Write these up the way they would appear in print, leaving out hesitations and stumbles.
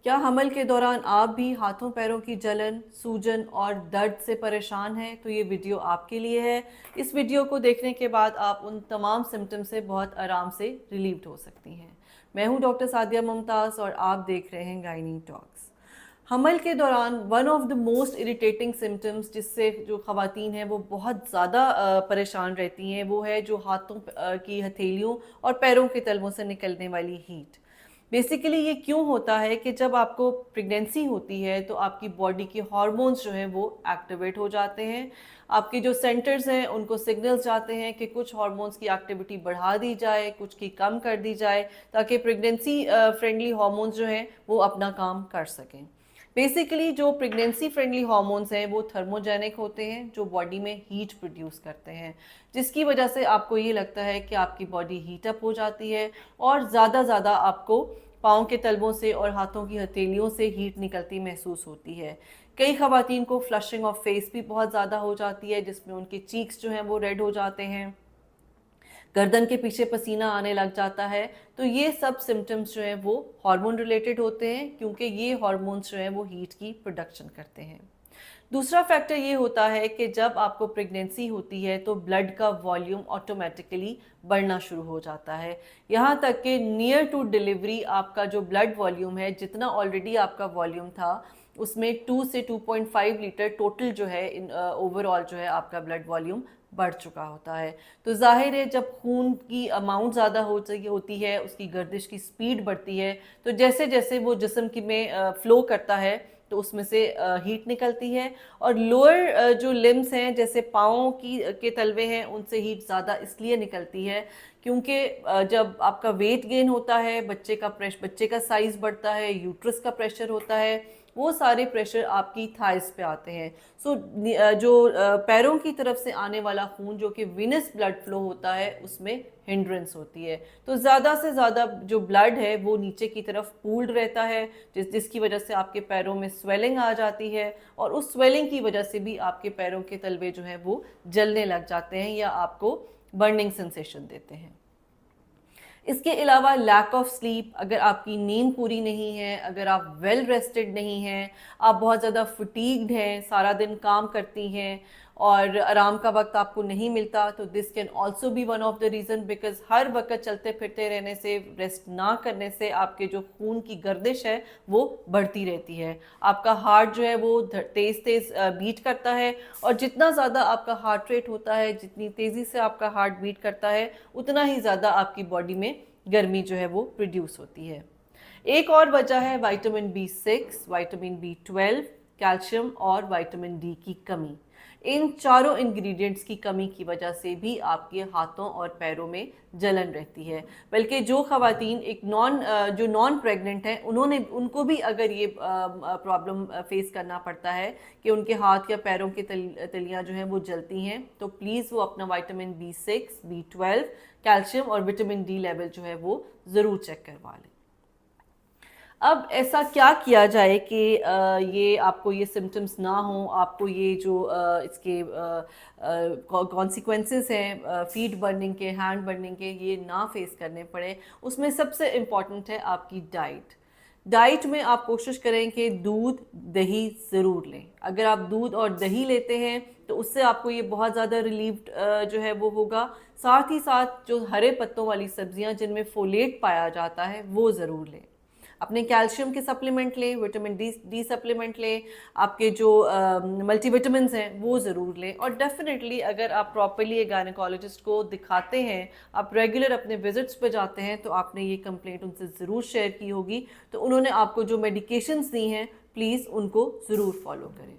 क्या हमल के दौरान आप भी हाथों पैरों की जलन, सूजन और दर्द से परेशान हैं? तो ये वीडियो आपके लिए है। इस वीडियो को देखने के बाद आप उन तमाम सिम्टम से बहुत आराम से रिलीव्ड हो सकती हैं। मैं हूं डॉक्टर सादिया मुमताज़ और आप देख रहे हैं गायनी टॉक्स। हमल के दौरान one of the most irritating symptoms जिससे जो ख़वातीन हैं वो बहुत ज़्यादा परेशान रहती हैं, वो है जो हाथों की हथेलियों और पैरों के तलवों से निकलने वाली हीट। बेसिकली ये क्यों होता है कि जब आपको प्रेगनेंसी होती है तो आपकी बॉडी के हार्मोन्स जो हैं वो एक्टिवेट हो जाते हैं। आपके जो सेंटर्स हैं उनको सिग्नल्स जाते हैं कि कुछ हार्मोन्स की एक्टिविटी बढ़ा दी जाए, कुछ की कम कर दी जाए, ताकि प्रेगनेंसी फ्रेंडली हार्मोन्स जो हैं वो अपना काम कर सकें। बेसिकली जो प्रेगनेंसी फ्रेंडली हार्मोन्स हैं वो थर्मोजेनिक होते हैं, जो बॉडी में हीट प्रोड्यूस करते हैं, जिसकी वजह से आपको ये लगता है कि आपकी बॉडी हीट अप हो जाती है और ज़्यादा आपको पाँव के तलवों से और हाथों की हथेलियों से हीट निकलती महसूस होती है। कई ख़वातीन को फ्लशिंग ऑफ फेस भी बहुत ज़्यादा हो जाती है, जिसमें उनके चीक्स जो हैं वो रेड हो जाते हैं, गर्दन के पीछे पसीना आने लग जाता है। तो ये सब सिम्टम्स जो हैं वो हार्मोन रिलेटेड होते हैं, क्योंकि ये हार्मोन्स जो हैं वो हीट की प्रोडक्शन करते हैं। दूसरा फैक्टर ये होता है कि जब आपको प्रेगनेंसी होती है तो ब्लड का वॉल्यूम ऑटोमेटिकली बढ़ना शुरू हो जाता है। यहाँ तक कि नियर टू डिलीवरी आपका जो ब्लड वॉल्यूम है, जितना ऑलरेडी आपका वॉल्यूम था, उसमें 2 से 2.5 लीटर टोटल जो है ओवरऑल जो है आपका ब्लड वॉल्यूम बढ़ चुका होता है। तो जाहिर है जब खून की अमाउंट ज़्यादा होती है, उसकी गर्दिश की स्पीड बढ़ती है, तो जैसे जैसे वो जिस्म की में फ़्लो करता है तो उसमें से हीट निकलती है। और लोअर जो लिम्स हैं, जैसे पाँव की के तलवे हैं, उनसे हीट ज़्यादा इसलिए निकलती है क्योंकि जब आपका वेट गेन होता है, बच्चे का साइज़ बढ़ता है, यूट्रस का प्रेशर होता है, वो सारे प्रेशर आपकी थाइस पे आते हैं। सो जो पैरों की तरफ से आने वाला खून जो कि विनस ब्लड फ्लो होता है, उसमें हिंड्रेंस होती है। तो ज़्यादा से ज़्यादा जो ब्लड है वो नीचे की तरफ पूल्ड रहता है, जिसकी वजह से आपके पैरों में स्वेलिंग आ जाती है, और उस स्वेलिंग की वजह से भी आपके पैरों के तलवे जो हैं वो जलने लग जाते हैं या आपको बर्निंग सेंसेशन देते हैं। इसके अलावा लैक ऑफ स्लीप, अगर आपकी नींद पूरी नहीं है, अगर आप वेल रेस्टेड नहीं हैं, आप बहुत ज़्यादा फटीग्ड हैं, सारा दिन काम करती हैं और आराम का वक्त आपको नहीं मिलता, तो this can also be one of the reason. Because हर वक्त चलते फिरते रहने से, रेस्ट ना करने से आपके जो खून की गर्दिश है वो बढ़ती रहती है। आपका हार्ट जो है वो तेज़ तेज़ बीट करता है, और जितना ज़्यादा आपका हार्ट रेट होता है, जितनी तेज़ी से आपका हार्ट बीट करता है, उतना ही ज़्यादा आपकी बॉडी में गर्मी जो है वो प्रोड्यूस होती है। एक और वजह है vitamin B6, vitamin B12, calcium और विटामिन डी की कमी। इन चारों इंग्रेडिएंट्स की कमी की वजह से भी आपके हाथों और पैरों में जलन रहती है। बल्कि जो ख़वातीन जो नॉन प्रेग्नेंट हैं, उनको भी अगर ये प्रॉब्लम फेस करना पड़ता है कि उनके हाथ या पैरों की तलियाँ जो हैं वो जलती हैं, तो प्लीज़ वो अपना विटामिन B6, B12, कैल्शियम और विटामिन डी लेवल जो है वो ज़रूर चेक करवा लें। अब ऐसा क्या किया जाए कि ये आपको ये सिम्टम्स ना हो, आपको ये जो इसके कॉन्सिक्वेंसेस हैं फीट बर्निंग के, हैंड बर्निंग के, ये ना फेस करने पड़े। उसमें सबसे इम्पॉर्टेंट है आपकी डाइट। डाइट में आप कोशिश करें कि दूध दही ज़रूर लें। अगर आप दूध और दही लेते हैं तो उससे आपको ये बहुत ज़्यादा रिलीव्ड जो है वो होगा। साथ ही साथ जो हरे पत्तों वाली सब्जियां जिनमें फोलेट पाया जाता है वो ज़रूर लें। अपने कैल्शियम के सप्लीमेंट लें, विटामिन डी सप्लीमेंट लें, आपके जो मल्टीविटामिन्स हैं वो ज़रूर लें। और डेफिनेटली अगर आप प्रॉपरली एक गायनेकोलॉजिस्ट को दिखाते हैं, आप रेगुलर अपने विजिट्स पे जाते हैं, तो आपने ये कंप्लेंट उनसे ज़रूर शेयर की होगी। तो उन्होंने आपको जो मेडिकेशंस दी हैं, प्लीज़ उनको ज़रूर फॉलो करें।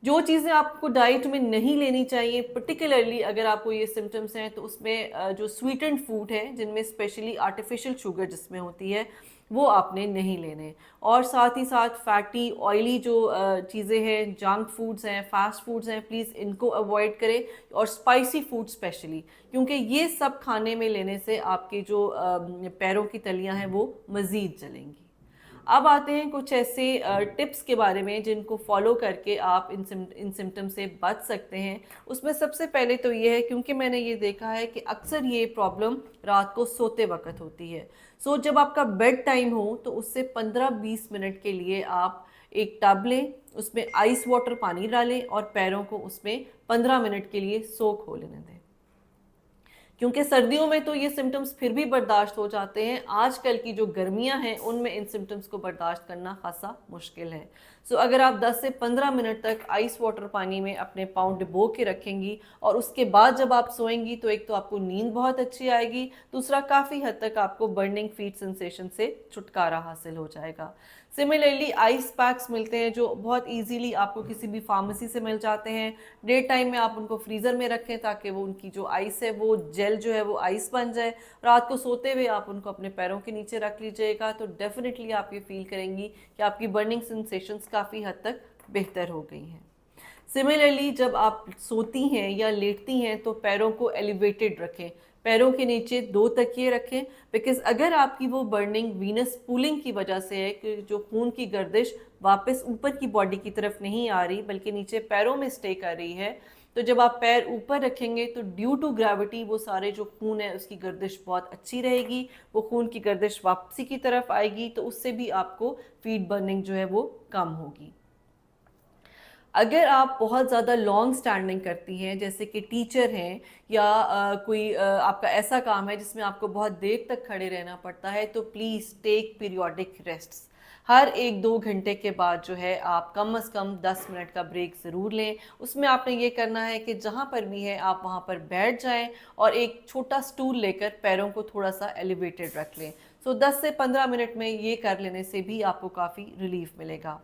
जो चीज़ें आपको डाइट में नहीं लेनी चाहिए, पर्टिकुलरली अगर आपको ये सिम्टम्स हैं, तो उसमें जो स्वीटेंड फूड है, जिनमें स्पेशली आर्टिफिशियल शुगर जिसमें होती है, वो आपने नहीं लेने। और साथ ही साथ फैटी ऑयली जो चीज़ें हैं, जंक फूड्स हैं, फास्ट फूड्स हैं, प्लीज़ इनको अवॉइड करें। और स्पाइसी फूड स्पेशली, क्योंकि ये सब खाने में लेने से आपके जो पैरों की तलियां हैं वो मज़ीद जलेंगी। अब आते हैं कुछ ऐसे टिप्स के बारे में जिनको फॉलो करके आप इन सिम्टम से बच सकते हैं। उसमें सबसे पहले तो ये है, क्योंकि मैंने ये देखा है कि अक्सर ये प्रॉब्लम रात को सोते वक्त होती है। सो जब आपका बेड टाइम हो तो उससे 15-20 मिनट के लिए आप एक टब लें, उसमें आइस वाटर पानी डालें और पैरों को उसमें 15 मिनट के लिए सोक हो लेने दें। क्योंकि सर्दियों में तो ये सिम्टम्स फिर भी बर्दाश्त हो जाते हैं, आजकल की जो गर्मियां हैं उनमें इन सिम्टम्स को बर्दाश्त करना खासा मुश्किल है। सो अगर आप 10 से 15 मिनट तक आइस वाटर पानी में अपने पाँव डुबो के रखेंगी और उसके बाद जब आप सोएंगी तो एक तो आपको नींद बहुत अच्छी आएगी, दूसरा काफ़ी हद तक आपको बर्निंग फीट सेंसेशन से छुटकारा हासिल हो जाएगा। सिमिलरली आइस पैक्स मिलते हैं जो बहुत इजीली आपको किसी भी फार्मेसी से मिल जाते हैं। डे टाइम में आप उनको फ्रीज़र में रखें ताकि वो उनकी जो आइस है वो जेल जो है वो आइस बन जाए। रात को सोते हुए आप उनको अपने पैरों के नीचे रख लीजिएगा तो डेफिनेटली आप ये फील करेंगी कि आपकी बर्निंग सेंसेशंस काफ़ी हद तक बेहतर हो गई हैं। सिमिलरली जब आप सोती हैं या लेटती हैं तो पैरों को एलिवेटेड रखें, पैरों के नीचे 2 तकिए रखें, बिकॉज अगर आपकी वो बर्निंग वीनस पूलिंग की वजह से है कि जो खून की गर्दिश वापस ऊपर की बॉडी की तरफ नहीं आ रही बल्कि नीचे पैरों में स्टे कर रही है, तो जब आप पैर ऊपर रखेंगे तो ड्यू टू ग्रेविटी वो सारे जो खून है उसकी गर्दिश बहुत अच्छी रहेगी, वो खून की गर्दिश वापसी की तरफ आएगी तो उससे भी आपको फीट बर्निंग जो है वो कम होगी। अगर आप बहुत ज़्यादा लॉन्ग स्टैंडिंग करती हैं, जैसे कि टीचर हैं या कोई आपका ऐसा काम है जिसमें आपको बहुत देर तक खड़े रहना पड़ता है, तो प्लीज़ टेक पीरियोडिक रेस्ट्स। हर 1-2 घंटे के बाद जो है आप कम से कम 10 मिनट का ब्रेक ज़रूर लें। उसमें आपने ये करना है कि जहाँ पर भी है आप वहाँ पर बैठ जाएं और एक छोटा स्टूल लेकर पैरों को थोड़ा सा एलिवेटेड रख लें। सो 10 से 15 मिनट में ये कर लेने से भी आपको काफ़ी रिलीफ मिलेगा।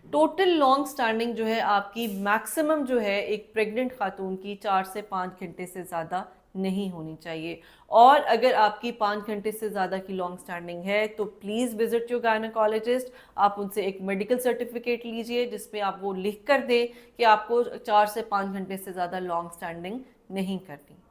टोटल लॉन्ग स्टैंडिंग जो है आपकी मैक्सिमम जो है एक प्रेग्नेंट खातून की 4 से 5 घंटे से ज़्यादा नहीं होनी चाहिए। और अगर आपकी 5 घंटे से ज़्यादा की लॉन्ग स्टैंडिंग है तो प्लीज़ विजिट योर गायनेकोलॉजिस्ट। आप उनसे एक मेडिकल सर्टिफिकेट लीजिए जिसमें आप वो लिख कर दें कि आपको 4 से 5 घंटे से ज़्यादा लॉन्ग स्टैंडिंग नहीं करनी।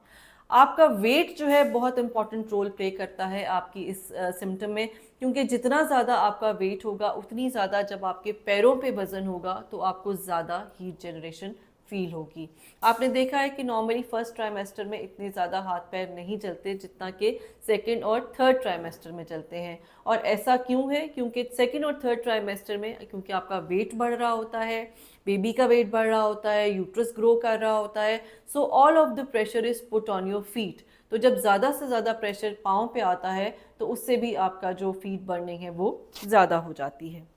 आपका वेट जो है बहुत इंपॉर्टेंट रोल प्ले करता है आपकी इस सिम्टम में, क्योंकि जितना ज़्यादा आपका वेट होगा उतनी ज़्यादा जब आपके पैरों पे वज़न होगा तो आपको ज़्यादा हीट जनरेशन फील होगी। आपने देखा है कि नॉर्मली फर्स्ट ट्राइमेस्टर में इतने ज़्यादा हाथ पैर नहीं चलते जितना कि सेकंड और थर्ड ट्राइमेस्टर में चलते हैं। और ऐसा क्यों है? क्योंकि सेकंड और थर्ड ट्राइमेस्टर में क्योंकि आपका वेट बढ़ रहा होता है, बेबी का वेट बढ़ रहा होता है, यूट्रस ग्रो कर रहा होता है, so all of the pressure is put on your feet. तो जब ज़्यादा से ज़्यादा प्रेशर पाँव पे आता है तो उससे भी आपका जो फीट बर्निंग है वो ज़्यादा हो जाती है।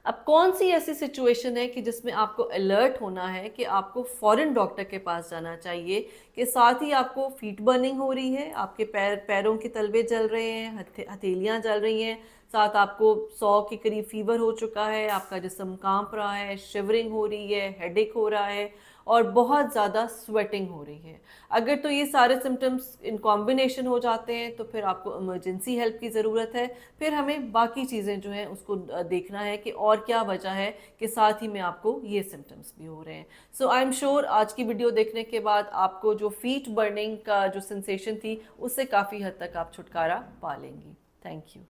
अब कौन सी ऐसी सिचुएशन है कि जिसमें आपको अलर्ट होना है कि आपको फ़ौरन डॉक्टर के पास जाना चाहिए, कि साथ ही आपको फीट बर्निंग हो रही है, आपके पैरों के तलवे जल रहे हैं, हथेलियाँ जल रही हैं, साथ आपको 100 के करीब फीवर हो चुका है, आपका जिस्म कांप रहा है, शिवरिंग हो रही है, हेडेक हो रहा है और बहुत ज़्यादा स्वेटिंग हो रही है। अगर तो ये सारे सिम्टम्स इन कॉम्बिनेशन हो जाते हैं तो फिर आपको इमरजेंसी हेल्प की ज़रूरत है। फिर हमें बाकी चीज़ें जो हैं उसको देखना है कि और क्या वजह है कि साथ ही में आपको ये सिम्टम्स भी हो रहे हैं। सो आई एम श्योर आज की वीडियो देखने के बाद आपको जो फीट बर्निंग का जो सेंसेशन थी उससे काफ़ी हद तक आप छुटकारा पा लेंगी। Thank you.